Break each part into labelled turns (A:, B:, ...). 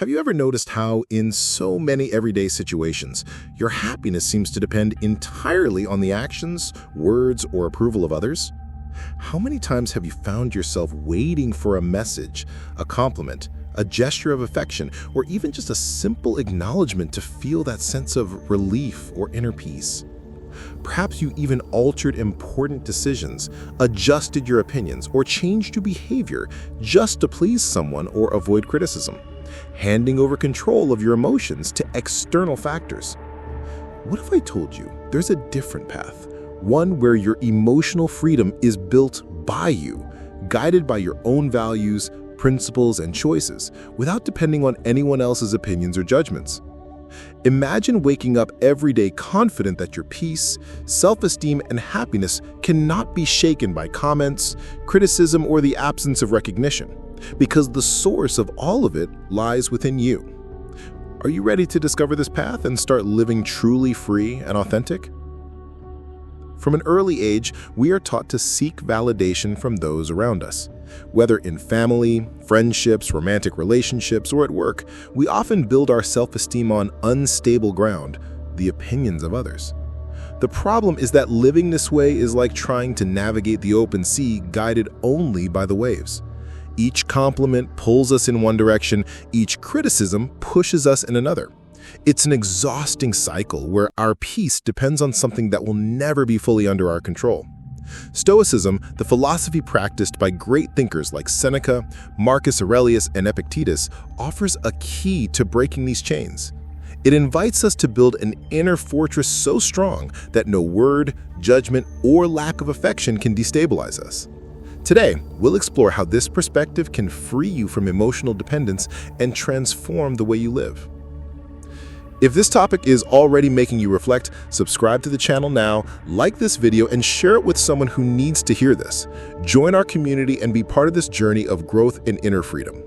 A: Have you ever noticed how, in so many everyday situations, your happiness seems to depend entirely on the actions, words, or approval of others? How many times have you found yourself waiting for a message, a compliment, a gesture of affection, or even just a simple acknowledgement to feel that sense of relief or inner peace? Perhaps you even altered important decisions, adjusted your opinions, or changed your behavior just to please someone or avoid criticism, handing over control of your emotions to external factors. What if I told you there's a different path, one where your emotional freedom is built by you, guided by your own values, principles, and choices, without depending on anyone else's opinions or judgments? Imagine waking up every day confident that your peace, self-esteem, and happiness cannot be shaken by comments, criticism, or the absence of recognition, because the source of all of it lies within you. Are you ready to discover this path and start living truly free and authentic? From an early age, we are taught to seek validation from those around us. Whether in family, friendships, romantic relationships, or at work, we often build our self-esteem on unstable ground, the opinions of others. The problem is that living this way is like trying to navigate the open sea guided only by the waves. Each compliment pulls us in one direction, each criticism pushes us in another. It's an exhausting cycle where our peace depends on something that will never be fully under our control. Stoicism, the philosophy practiced by great thinkers like Seneca, Marcus Aurelius, and Epictetus, offers a key to breaking these chains. It invites us to build an inner fortress so strong that no word, judgment, or lack of affection can destabilize us. Today, we'll explore how this perspective can free you from emotional dependence and transform the way you live. If this topic is already making you reflect, subscribe to the channel now, like this video, and share it with someone who needs to hear this. Join our community and be part of this journey of growth and inner freedom.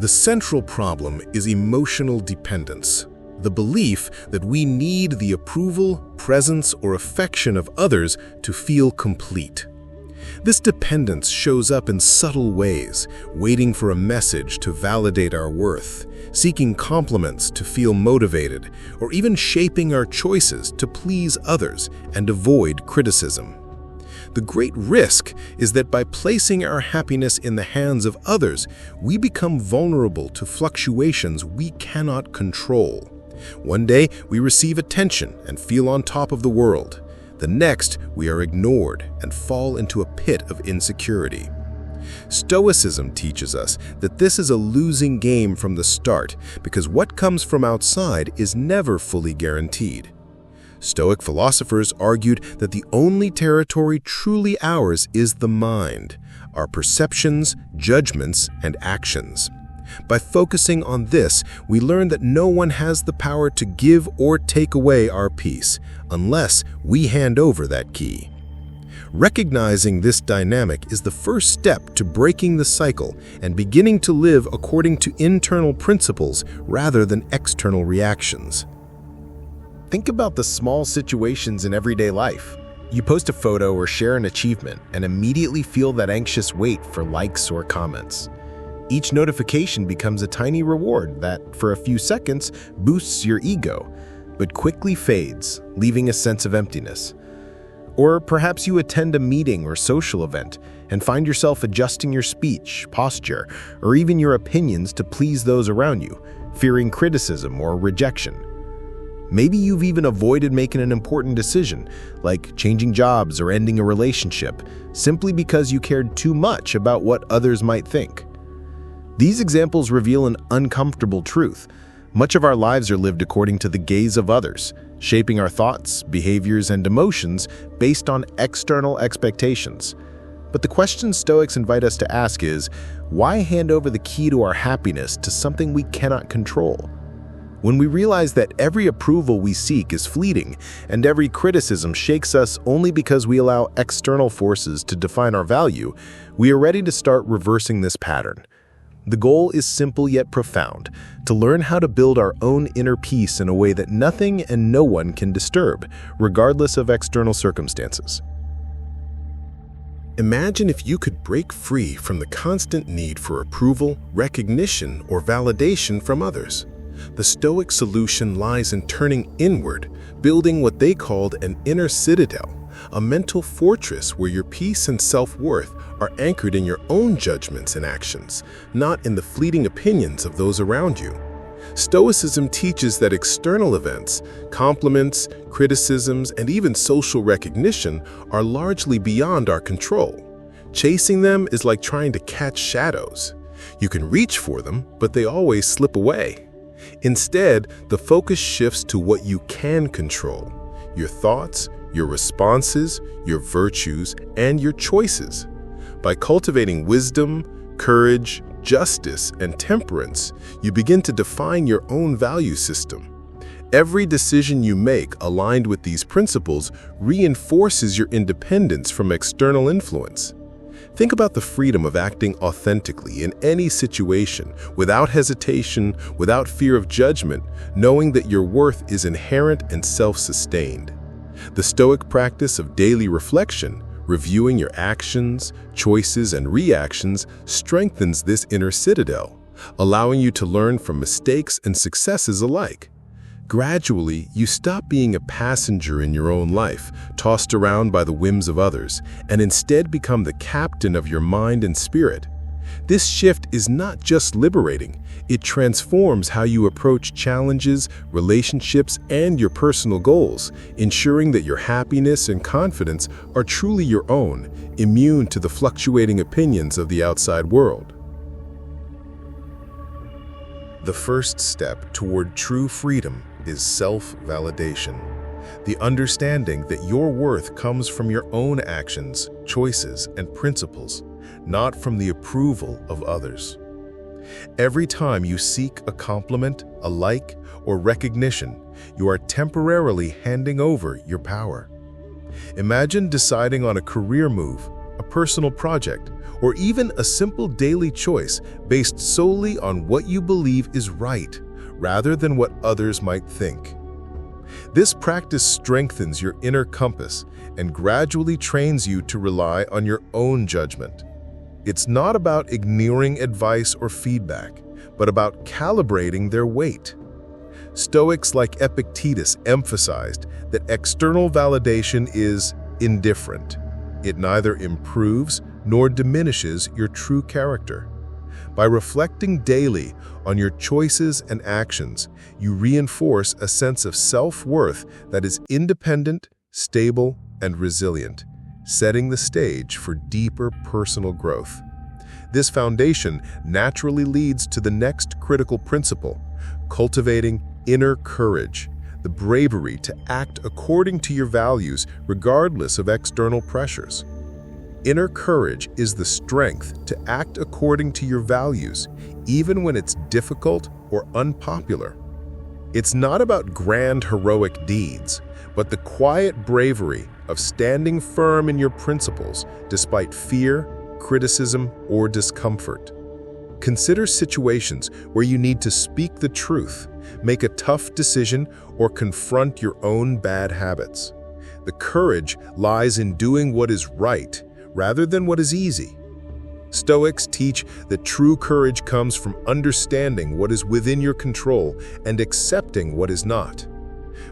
A: The central problem is emotional dependence, the belief that we need the approval, presence, or affection of others to feel complete. This dependence shows up in subtle ways, waiting for a message to validate our worth, seeking compliments to feel motivated, or even shaping our choices to please others and avoid criticism. The great risk is that by placing our happiness in the hands of others, we become vulnerable to fluctuations we cannot control. One day, we receive attention and feel on top of the world. The next, we are ignored and fall into a pit of insecurity. Stoicism teaches us that this is a losing game from the start because what comes from outside is never fully guaranteed. Stoic philosophers argued that the only territory truly ours is the mind, our perceptions, judgments, and actions. By focusing on this, we learn that no one has the power to give or take away our peace unless we hand over that key. Recognizing this dynamic is the first step to breaking the cycle and beginning to live according to internal principles rather than external reactions. Think about the small situations in everyday life. You post a photo or share an achievement and immediately feel that anxious wait for likes or comments. Each notification becomes a tiny reward that, for a few seconds, boosts your ego, but quickly fades, leaving a sense of emptiness. Or perhaps you attend a meeting or social event and find yourself adjusting your speech, posture, or even your opinions to please those around you, fearing criticism or rejection. Maybe you've even avoided making an important decision, like changing jobs or ending a relationship, simply because you cared too much about what others might think. These examples reveal an uncomfortable truth. Much of our lives are lived according to the gaze of others, shaping our thoughts, behaviors, and emotions based on external expectations. But the question Stoics invite us to ask is, why hand over the key to our happiness to something we cannot control? When we realize that every approval we seek is fleeting and every criticism shakes us only because we allow external forces to define our value, we are ready to start reversing this pattern. The goal is simple yet profound, to learn how to build our own inner peace in a way that nothing and no one can disturb, regardless of external circumstances.
B: Imagine if you could break free from the constant need for approval, recognition, or validation from others. The Stoic solution lies in turning inward, building what they called an inner citadel, a mental fortress where your peace and self-worth are anchored in your own judgments and actions, not in the fleeting opinions of those around you. Stoicism teaches that external events, compliments, criticisms, and even social recognition are largely beyond our control. Chasing them is like trying to catch shadows. You can reach for them, but they always slip away. Instead, the focus shifts to what you can control: your thoughts, your responses, your virtues, and your choices. By cultivating wisdom, courage, justice, and temperance, you begin to define your own value system. Every decision you make aligned with these principles reinforces your independence from external influence. Think about the freedom of acting authentically in any situation, without hesitation, without fear of judgment, knowing that your worth is inherent and self-sustained. The Stoic practice of daily reflection, reviewing your actions, choices, and reactions, strengthens this inner citadel, allowing you to learn from mistakes and successes alike. Gradually, you stop being a passenger in your own life, tossed around by the whims of others, and instead become the captain of your mind and spirit. This shift is not just liberating, it transforms how you approach challenges, relationships, and your personal goals, ensuring that your happiness and confidence are truly your own, immune to the fluctuating opinions of the outside world. The first step toward true freedom is self-validation, the understanding that your worth comes from your own actions, choices, and principles, not from the approval of others. Every time you seek a compliment, a like, or recognition, you are temporarily handing over your power. Imagine deciding on a career move, a personal project, or even a simple daily choice based solely on what you believe is right, rather than what others might think. This practice strengthens your inner compass and gradually trains you to rely on your own judgment. It's not about ignoring advice or feedback, but about calibrating their weight. Stoics like Epictetus emphasized that external validation is indifferent. It neither improves nor diminishes your true character. By reflecting daily on your choices and actions, you reinforce a sense of self-worth that is independent, stable, and resilient, setting the stage for deeper personal growth. This foundation naturally leads to the next critical principle: cultivating inner courage, the bravery to act according to your values regardless of external pressures. Inner courage is the strength to act according to your values, even when it's difficult or unpopular. It's not about grand heroic deeds, but the quiet bravery of standing firm in your principles despite fear, criticism, or discomfort. Consider situations where you need to speak the truth, make a tough decision, or confront your own bad habits. The courage lies in doing what is right rather than what is easy. Stoics teach that true courage comes from understanding what is within your control and accepting what is not.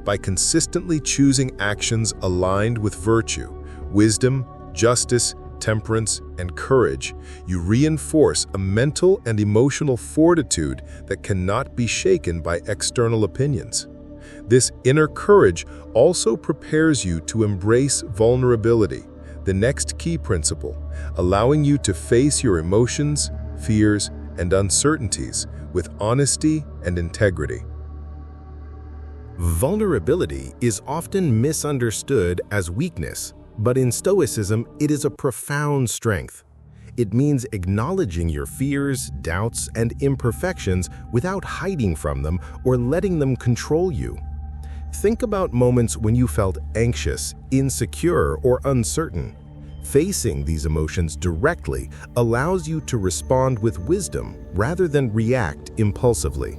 B: By consistently choosing actions aligned with virtue, wisdom, justice, temperance, and courage, you reinforce a mental and emotional fortitude that cannot be shaken by external opinions. This inner courage also prepares you to embrace vulnerability, the next key principle, allowing you to face your emotions, fears, and uncertainties with honesty and integrity.
C: Vulnerability is often misunderstood as weakness, but in Stoicism, it is a profound strength. It means acknowledging your fears, doubts, and imperfections without hiding from them or letting them control you. Think about moments when you felt anxious, insecure, or uncertain. Facing these emotions directly allows you to respond with wisdom rather than react impulsively.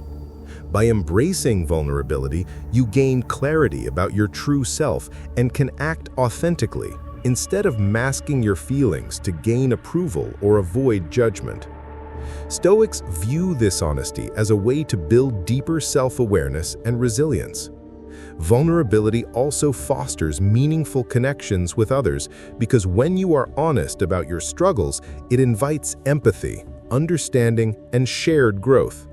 C: By embracing vulnerability, you gain clarity about your true self and can act authentically, instead of masking your feelings to gain approval or avoid judgment. Stoics view this honesty as a way to build deeper self-awareness and resilience. Vulnerability also fosters meaningful connections with others because when you are honest about your struggles, it invites empathy, understanding, and shared growth.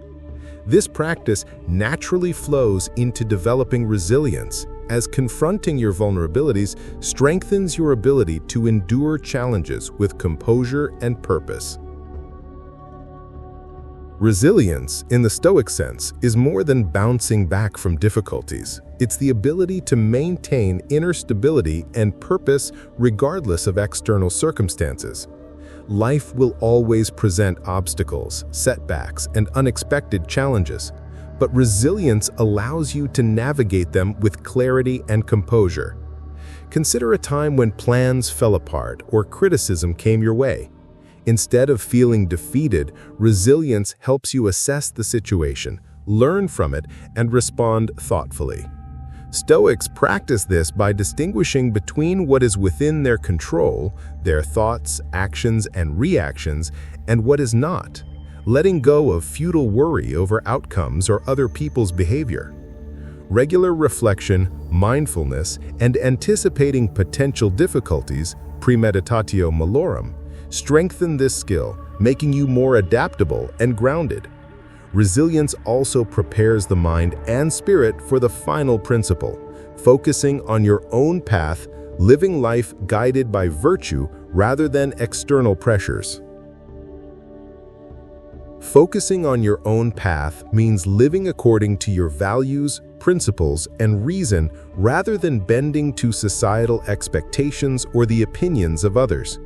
C: This practice naturally flows into developing resilience, as confronting your vulnerabilities strengthens your ability to endure challenges with composure and purpose. Resilience, in the Stoic sense, is more than bouncing back from difficulties. It's the ability to maintain inner stability and purpose regardless of external circumstances. Life will always present obstacles, setbacks, and unexpected challenges, but resilience allows you to navigate them with clarity and composure. Consider a time when plans fell apart or criticism came your way. Instead of feeling defeated, resilience helps you assess the situation, learn from it, and respond thoughtfully. Stoics practice this by distinguishing between what is within their control, their thoughts, actions, and reactions, and what is not, letting go of futile worry over outcomes or other people's behavior. Regular reflection, mindfulness, and anticipating potential difficulties, premeditatio malorum, strengthen this skill, making you more adaptable and grounded. Resilience also prepares the mind and spirit for the final principle, focusing on your own path, living life guided by virtue rather than external pressures. Focusing on your own path means living according to your values, principles, and reason rather than bending to societal expectations or the opinions of others.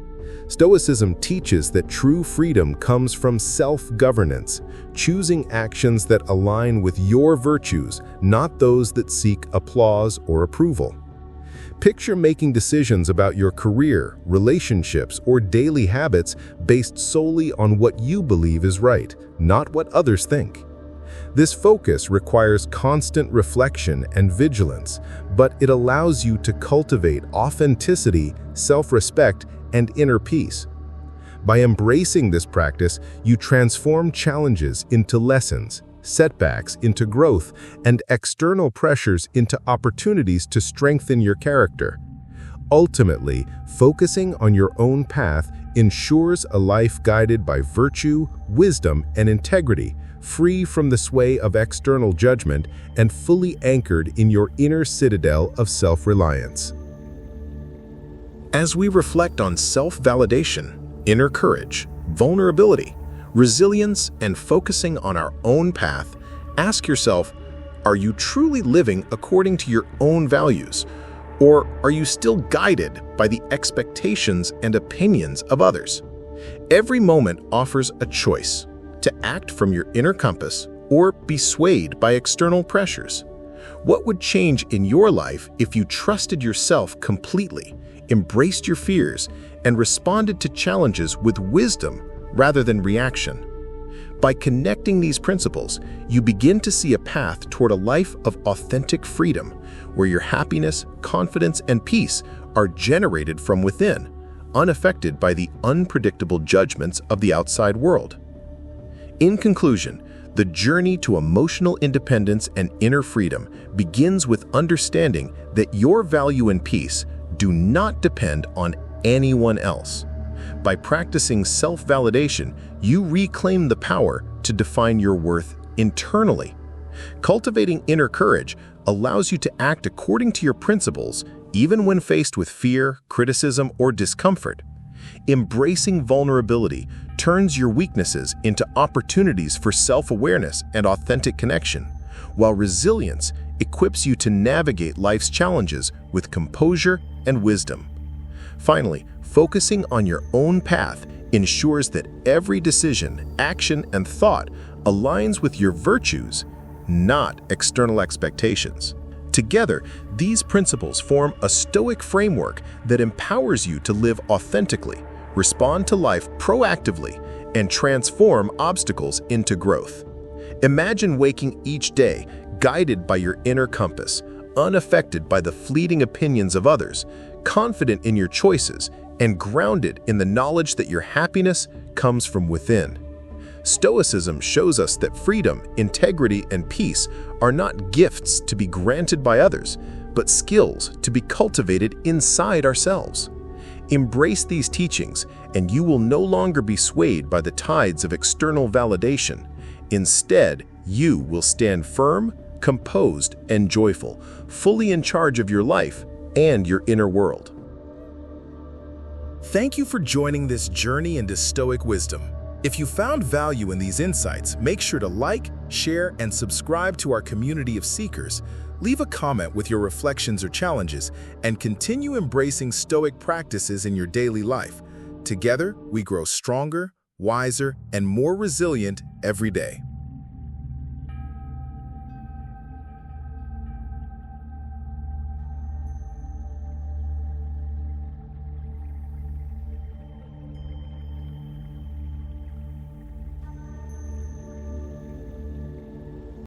C: Stoicism teaches that true freedom comes from self-governance, choosing actions that align with your virtues, not those that seek applause or approval. Picture making decisions about your career, relationships, or daily habits based solely on what you believe is right, not what others think. This focus requires constant reflection and vigilance, but it allows you to cultivate authenticity, self-respect, and inner peace. By embracing this practice, you transform challenges into lessons, setbacks into growth, and external pressures into opportunities to strengthen your character. Ultimately, focusing on your own path ensures a life guided by virtue, wisdom, and integrity, free from the sway of external judgment and fully anchored in your inner citadel of self-reliance.
A: As we reflect on self-validation, inner courage, vulnerability, resilience, and focusing on our own path, ask yourself, are you truly living according to your own values? Or are you still guided by the expectations and opinions of others? Every moment offers a choice to act from your inner compass or be swayed by external pressures. What would change in your life if you trusted yourself completely, embraced your fears, and responded to challenges with wisdom rather than reaction? By connecting these principles, you begin to see a path toward a life of authentic freedom, where your happiness, confidence, and peace are generated from within, unaffected by the unpredictable judgments of the outside world. In conclusion, the journey to emotional independence and inner freedom begins with understanding that your value and peace do not depend on anyone else. By practicing self-validation, you reclaim the power to define your worth internally. Cultivating inner courage allows you to act according to your principles, even when faced with fear, criticism, or discomfort. Embracing vulnerability turns your weaknesses into opportunities for self-awareness and authentic connection, while resilience equips you to navigate life's challenges with composure and wisdom. Finally, focusing on your own path ensures that every decision, action, and thought aligns with your virtues, not external expectations. Together, these principles form a Stoic framework that empowers you to live authentically, respond to life proactively, and transform obstacles into growth. Imagine waking each day guided by your inner compass, unaffected by the fleeting opinions of others, confident in your choices, and grounded in the knowledge that your happiness comes from within. Stoicism shows us that freedom, integrity, and peace are not gifts to be granted by others, but skills to be cultivated inside ourselves. Embrace these teachings, and you will no longer be swayed by the tides of external validation. Instead, you will stand firm, composed, and joyful, fully in charge of your life and your inner world.
C: Thank you for joining this journey into Stoic wisdom. If you found value in these insights, make sure to like, share, and subscribe to our community of seekers. Leave a comment with your reflections or challenges, and continue embracing Stoic practices in your daily life. Together, we grow stronger, wiser, and more resilient every day.